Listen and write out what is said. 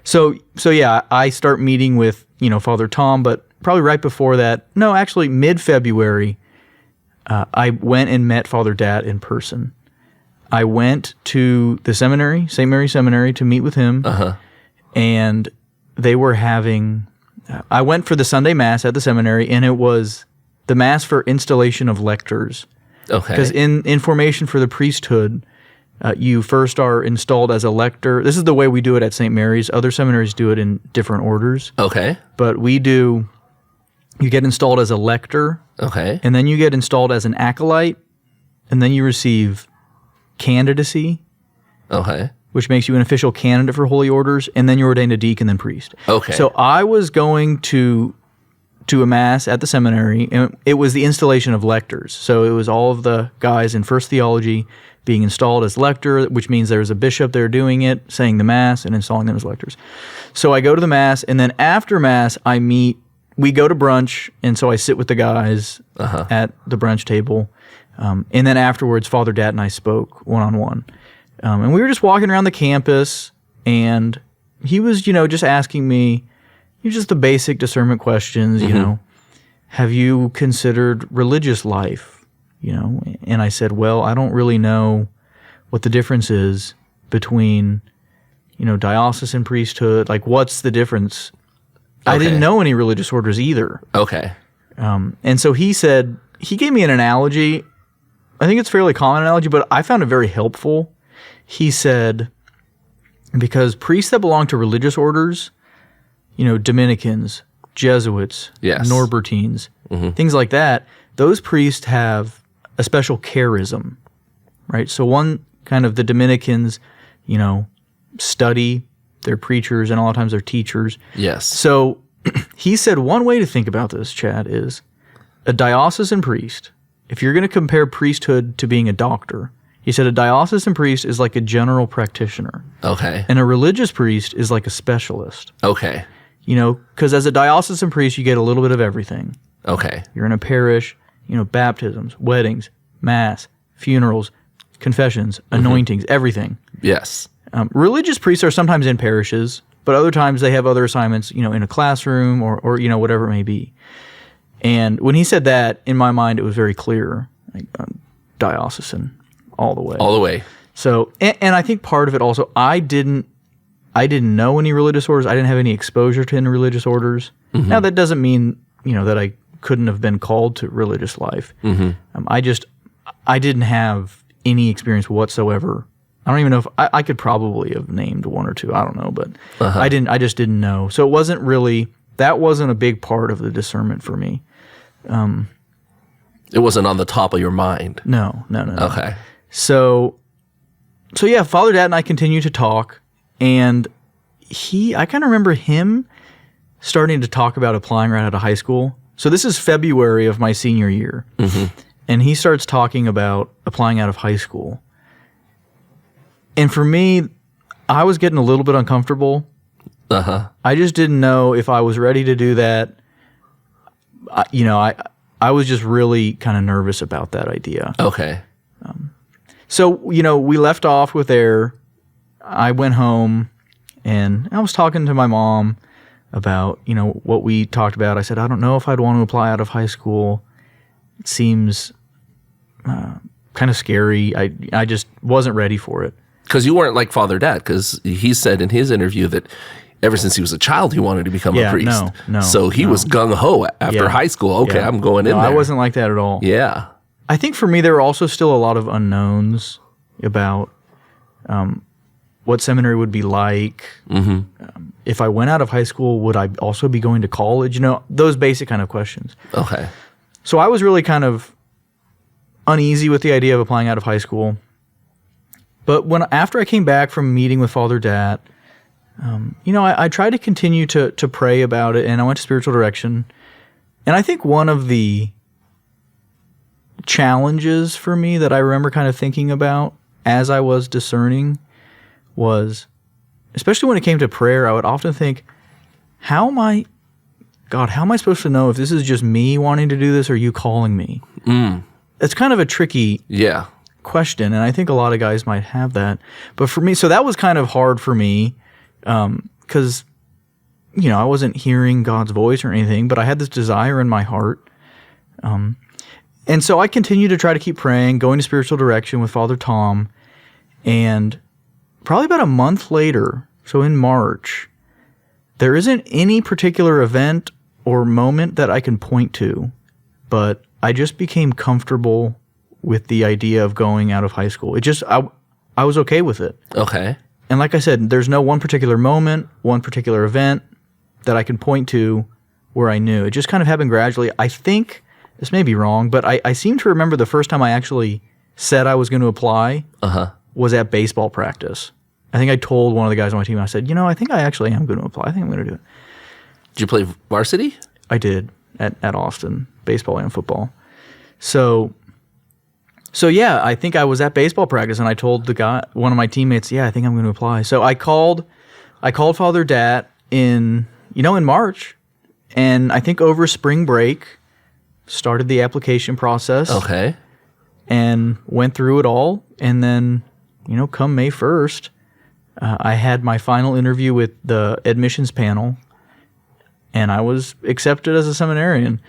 So yeah, I start meeting with, Father Tom, but probably right before that, no, actually mid-February, I went and met Father Dat in person. I went to the seminary, St. Mary's Seminary, to meet with him, and they were having, I went for the Sunday Mass at the seminary, and it was the Mass for installation of lectors. Okay. Because in formation for the priesthood, you first are installed as a lector. This is the way we do it at St. Mary's. Other seminaries do it in different orders. Okay. But we do, you get installed as a lector. Okay. And then you get installed as an acolyte. And then you receive candidacy. Okay. Which makes you an official candidate for holy orders. And then you're ordained a deacon, then priest. Okay. So I was going to a Mass at the seminary, and it was the installation of lectors. So it was all of the guys in First Theology being installed as lector, which means there's a bishop there doing it, saying the Mass, and installing them as lectors. So I go to the Mass, and then after Mass, we go to brunch, and so I sit with the guys at the brunch table. And then afterwards, Father Dat and I spoke one-on-one. And we were just walking around the campus, and he was, just asking me, just the basic discernment questions, have you considered religious life? And I said, well, I don't really know what the difference is between, diocesan priesthood. Like, what's the difference? Okay. I didn't know any religious orders either. Okay. And so he gave me an analogy. I think it's a fairly common analogy, but I found it very helpful. He said, because priests that belong to religious orders, Dominicans, Jesuits, Norbertines, things like that, those priests have a special charism, right? So one kind of the Dominicans, study, they're preachers, and a lot of times they're teachers. Yes. So he said one way to think about this, Chad, is a diocesan priest, if you're going to compare priesthood to being a doctor, he said a diocesan priest is like a general practitioner. Okay. And a religious priest is like a specialist. Okay. Because as a diocesan priest, you get a little bit of everything. Okay. You're in a parish, baptisms, weddings, mass, funerals, confessions, anointings, everything. Yes. Religious priests are sometimes in parishes, but other times they have other assignments, in a classroom or whatever it may be. And when he said that, in my mind, it was very clear, like, diocesan all the way. All the way. So, and I think part of it also, I didn't know any religious orders. I didn't have any exposure to any religious orders. Mm-hmm. Now, that doesn't mean, that I couldn't have been called to religious life. Mm-hmm. I didn't have any experience whatsoever. I don't even know if I could probably have named one or two. I don't know, but I just didn't know. So that wasn't a big part of the discernment for me. It wasn't on the top of your mind. No. Okay. So yeah, Father Dat and I continued to talk, and I kind of remember him starting to talk about applying right out of high school. So this is February of my senior year, and he starts talking about applying out of high school. And for me, I was getting a little bit uncomfortable. I just didn't know if I was ready to do that. I was just really kind of nervous about that idea. Okay. So, we left off with there. I went home, and I was talking to my mom about, what we talked about. I said, I don't know if I'd want to apply out of high school. It seems kind of scary. I just wasn't ready for it. Because you weren't like Father Dat, because he said in his interview that ever since he was a child, he wanted to become a priest. So he was gung-ho after high school. Okay, I'm going in there. I wasn't like that at all. Yeah. I think for me, there were also still a lot of unknowns about what seminary would be like. If I went out of high school, would I also be going to college? Those basic kind of questions. Okay. So I was really kind of uneasy with the idea of applying out of high school. But after I came back from meeting with Father Dat, I tried to continue to pray about it, and I went to spiritual direction. And I think one of the challenges for me that I remember kind of thinking about as I was discerning was, especially when it came to prayer, I would often think, how am I supposed to know if this is just me wanting to do this or you calling me? It's kind of a tricky question, and I think a lot of guys might have that. But for me, so that was kind of hard for me, because, you know, I wasn't hearing God's voice or anything, but I had this desire in my heart. And so I continued to try to keep praying, going to spiritual direction with Father Tom. And probably about a month later, so in March, there isn't any particular event or moment that I can point to, but I just became comfortable with the idea of going out of high school. I was okay with it. Okay. And like I said, there's no one particular moment, one particular event that I can point to where I knew. It just kind of happened gradually. I think, this may be wrong, but I seem to remember the first time I actually said I was going to apply was at baseball practice. I think I told one of the guys on my team, I said, you know, I think I actually am going to apply. I think I'm going to do it. Did you play varsity? I did at Austin, baseball and football. So yeah, I think I was at baseball practice and I told the guy, one of my teammates, yeah, I think I'm going to apply. So I called Father Dat in March, and I think over spring break started the application process. Okay. And went through it all, and then, you know, come May 1st, I had my final interview with the admissions panel, and I was accepted as a seminarian.